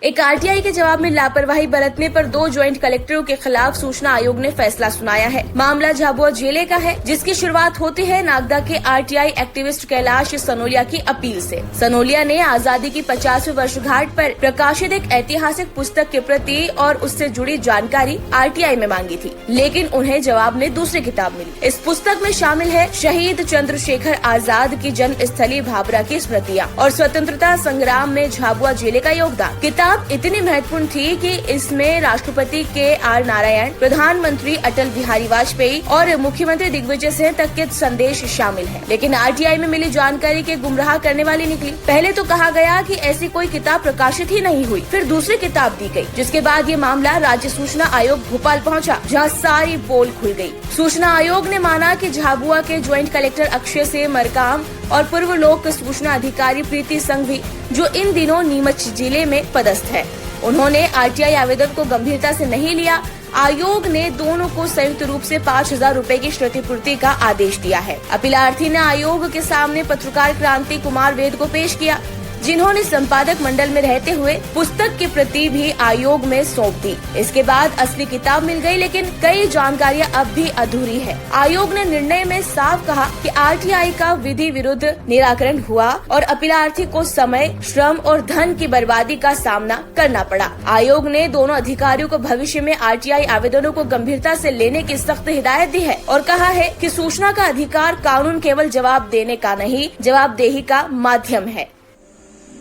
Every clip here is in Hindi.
एक आरटीआई के जवाब में लापरवाही बरतने पर 2 ज्वाइंट कलेक्टरों के खिलाफ सूचना आयोग ने फैसला सुनाया है। मामला झाबुआ जिले का है, जिसकी शुरुआत होती है नागदा के आरटीआई एक्टिविस्ट कैलाश सनोलिया की अपील से। सनोलिया ने आजादी की 50वीं वर्षगांठ पर प्रकाशित एक ऐतिहासिक पुस्तक के प्रति और उससे जुड़ी जानकारी आरटीआई में मांगी थी, लेकिन उन्हें जवाब में दूसरी किताब मिली। इस पुस्तक में शामिल है शहीद चंद्रशेखर आजाद की जन्म स्थली भाभरा की स्मृतियाँ और स्वतंत्रता संग्राम में झाबुआ जिले का योगदान। किताब इतनी महत्वपूर्ण थी कि इसमें राष्ट्रपति के.आर. नारायण, प्रधानमंत्री अटल बिहारी वाजपेयी और मुख्यमंत्री दिग्विजय सिंह तक के संदेश शामिल हैं। लेकिन आरटीआई में मिली जानकारी के गुमराह करने वाली निकली। पहले तो कहा गया कि ऐसी कोई किताब प्रकाशित ही नहीं हुई, फिर दूसरी किताब दी गई, जिसके बाद ये मामला राज्य सूचना आयोग भोपाल पहुंचा, जहां सारी पोल खुल गई। सूचना आयोग ने माना कि झाबुआ के ज्वाइंट कलेक्टर अक्षय से मरकाम और पूर्व लोक सूचना अधिकारी प्रीति संघवी, जो इन दिनों नीमच जिले में पदस्थ है, उन्होंने आरटीआई आवेदन को गंभीरता से नहीं लिया। आयोग ने दोनों को संयुक्त रूप से 5,000 रूपए की क्षतिपूर्ति का आदेश दिया है। अपीलार्थी ने आयोग के सामने पत्रकार क्रांति कुमार वेद को पेश किया, जिन्होंने संपादक मंडल में रहते हुए पुस्तक की प्रति भी आयोग में सौंप दी। इसके बाद असली किताब मिल गई, लेकिन कई जानकारियां अब भी अधूरी है। आयोग ने निर्णय में साफ कहा कि आरटीआई का विधि विरुद्ध निराकरण हुआ और अपीलार्थी को समय, श्रम और धन की बर्बादी का सामना करना पड़ा। आयोग ने दोनों अधिकारियों को भविष्य में आरटीआई आवेदनों को गंभीरता से लेने की सख्त हिदायत दी है और कहा है कि सूचना का अधिकार कानून केवल जवाब देने का नहीं, जवाबदेही का माध्यम है।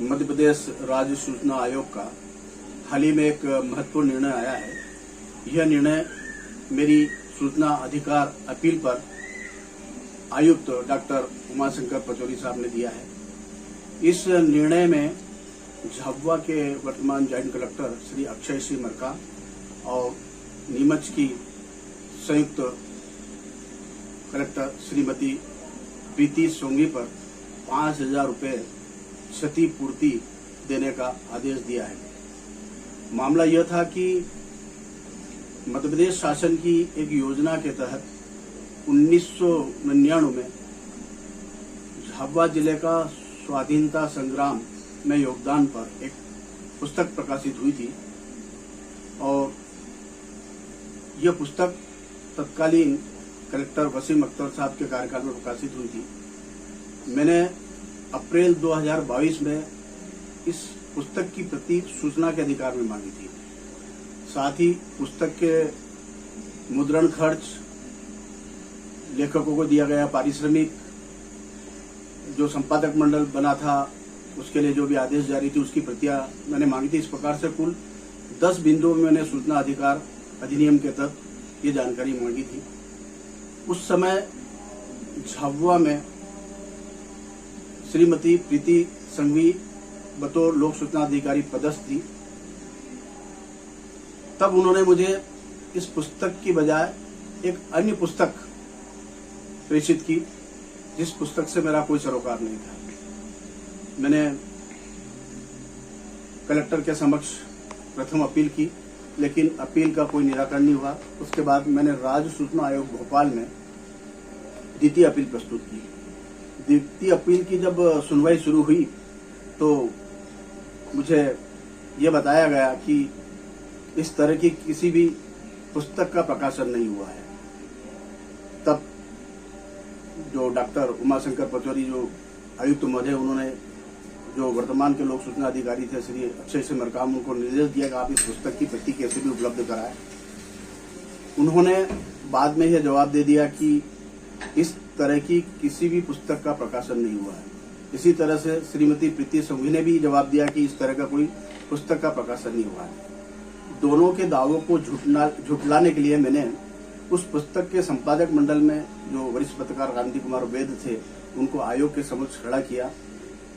मध्य प्रदेश राज्य सूचना आयोग का हाल ही में एक महत्वपूर्ण निर्णय आया है। यह निर्णय मेरी सूचना अधिकार अपील पर आयुक्त डॉक्टर उमाशंकर पचौरी साहब ने दिया है। इस निर्णय में झाबुआ के वर्तमान ज्वाइंट कलेक्टर श्री अक्षय सिंह मरका और नीमच की संयुक्त कलेक्टर श्रीमती प्रीति सोंगी पर 5,000 रूपए क्षतिपूर्ति देने का आदेश दिया है। मामला यह था कि मध्य प्रदेश शासन की एक योजना के तहत 1999 में झाबुआ जिले का स्वाधीनता संग्राम में योगदान पर एक पुस्तक प्रकाशित हुई थी और यह पुस्तक तत्कालीन कलेक्टर वसीम अख्तर साहब के कार्यकाल में प्रकाशित हुई थी। मैंने अप्रैल 2022 में इस पुस्तक की प्रति सूचना के अधिकार में मांगी थी। साथ ही पुस्तक के मुद्रण खर्च, लेखकों को दिया गया पारिश्रमिक, जो संपादक मंडल बना था उसके लिए जो भी आदेश जारी थी उसकी प्रतियां मैंने मांगी थी। इस प्रकार से कुल 10 बिंदुओं में मैंने सूचना अधिकार अधिनियम के तहत ये जानकारी मांगी थी। उस समय झाबुआ में श्रीमती प्रीति संघवी बतौर लोक सूचना अधिकारी पदस्थ थी। तब उन्होंने मुझे इस पुस्तक की बजाय एक अन्य पुस्तक प्रेषित की, जिस पुस्तक से मेरा कोई सरोकार नहीं था। मैंने कलेक्टर के समक्ष प्रथम अपील की, लेकिन अपील का कोई निराकरण नहीं हुआ। उसके बाद मैंने राज्य सूचना आयोग भोपाल में द्वितीय अपील प्रस्तुत की। द्वितीय अपील की जब सुनवाई शुरू हुई तो मुझे ये बताया गया कि इस तरह की किसी भी पुस्तक का प्रकाशन नहीं हुआ है। तब जो डॉक्टर उमाशंकर पचौरी जो आयुक्त महोदय, उन्होंने जो वर्तमान के लोक सूचना अधिकारी थे श्री अक्षय सिंह मरकाम, उनको निर्देश दिया कि आप इस पुस्तक की प्रति कैसे भी उपलब्ध कराएं। उन्होंने बाद में यह जवाब दे दिया कि इस तरह की किसी भी पुस्तक का प्रकाशन नहीं हुआ है। इसी तरह से श्रीमती प्रीति संघवी ने भी जवाब दिया कि इस तरह का कोई पुस्तक का प्रकाशन नहीं हुआ है। दोनों के दावों को झुठलाने के लिए मैंने उस पुस्तक के संपादक मंडल में जो वरिष्ठ पत्रकार क्रांति कुमार वेद थे, उनको आयोग के समक्ष खड़ा किया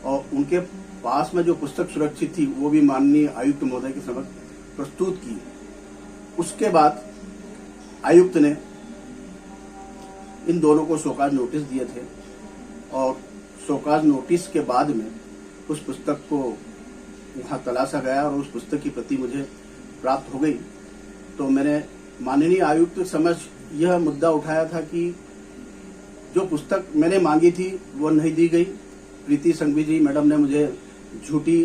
और उनके पास में जो पुस्तक सुरक्षित थी वो भी माननीय आयुक्त महोदय के समक्ष प्रस्तुत की। उसके बाद आयुक्त ने इन दोनों को शोकाज नोटिस दिए थे और शोकाज नोटिस के बाद में उस पुस्तक को वहां तलाशा गया और उस पुस्तक की प्रति मुझे प्राप्त हो गई। तो मैंने माननीय आयुक्त के समक्ष यह मुद्दा उठाया था कि जो पुस्तक मैंने मांगी थी वो नहीं दी गई। प्रीति संघवी जी मैडम ने मुझे झूठी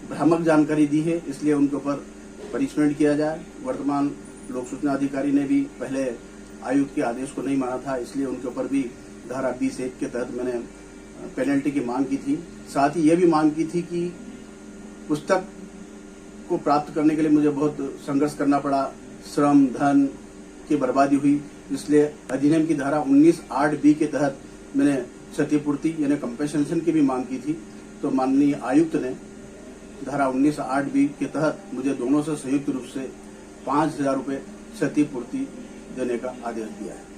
भ्रामक जानकारी दी है, इसलिए उनके ऊपर पनिशमेंट किया जाए। वर्तमान लोक सूचना अधिकारी ने भी पहले आयुक्त के आदेश को नहीं माना था, इसलिए उनके ऊपर भी धारा 20(1) के तहत मैंने पेनल्टी की मांग की थी। साथ ही ये भी मांग की थी कि पुस्तक को प्राप्त करने के लिए मुझे बहुत संघर्ष करना पड़ा, श्रम धन की बर्बादी हुई, इसलिए अधिनियम की धारा 19(8)B के तहत मैंने क्षतिपूर्ति यानी कंपेंसेशन की भी मांग की थी। तो माननीय आयुक्त ने धारा 19(8)B के तहत मुझे दोनों से संयुक्त रूप से 5,000 रुपये क्षतिपूर्ति देने का आदेश दिया है।